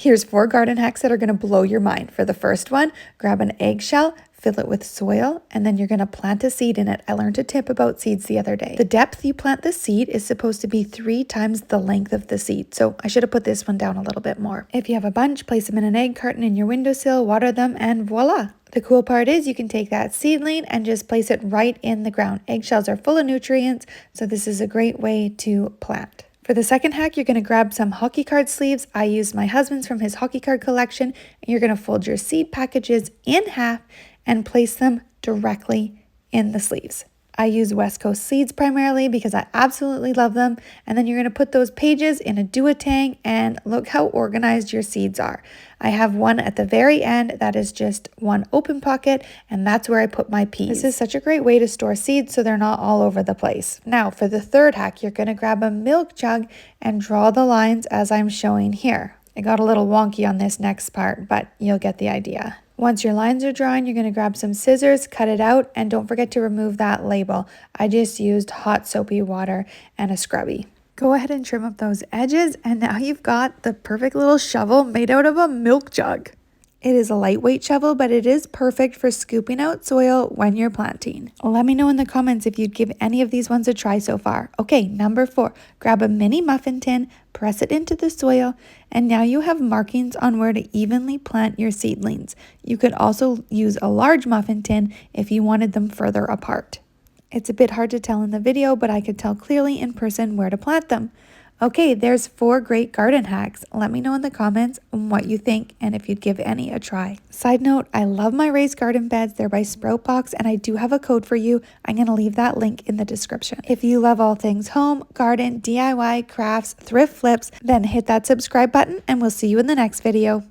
Here's 4 garden hacks that are going to blow your mind. For the first one, grab an eggshell, fill it with soil, and then you're going to plant a seed in it. I learned a tip about seeds the other day. The depth you plant the seed is supposed to be 3 times the length of the seed, so I should have put this one down a little bit more. If you have a bunch, place them in an egg carton in your windowsill, water them, and voila! The cool part is you can take that seedling and just place it right in the ground. Eggshells are full of nutrients, so this is a great way to plant. For the second hack, you're going to grab some hockey card sleeves. I used my husband's from his hockey card collection. And you're going to fold your seed packages in half and place them directly in the sleeves. I use West Coast seeds primarily because I absolutely love them. And then you're going to put those pages in a duotang and look how organized your seeds are. I have one at the very end that is just one open pocket, and that's where I put my peas. This is such a great way to store seeds so they're not all over the place. Now for the third hack, you're going to grab a milk jug and draw the lines as I'm showing here. I got a little wonky on this next part, but you'll get the idea. Once your lines are drawn, you're going to grab some scissors, cut it out, and don't forget to remove that label. I just used hot soapy water and a scrubby. Go ahead and trim up those edges, and now you've got the perfect little shovel made out of a milk jug. It is a lightweight shovel, but it is perfect for scooping out soil when you're planting. Let me know in the comments if you'd give any of these ones a try so far. Okay, number 4, grab a mini muffin tin, press it into the soil, and now you have markings on where to evenly plant your seedlings. You could also use a large muffin tin if you wanted them further apart. It's a bit hard to tell in the video, but I could tell clearly in person where to plant them. Okay, there's 4 great garden hacks. Let me know in the comments what you think and if you'd give any a try. Side note, I love my raised garden beds. They're by Sproutbox, and I do have a code for you. I'm going to leave that link in the description. If you love all things home, garden, DIY, crafts, thrift flips, then hit that subscribe button and we'll see you in the next video.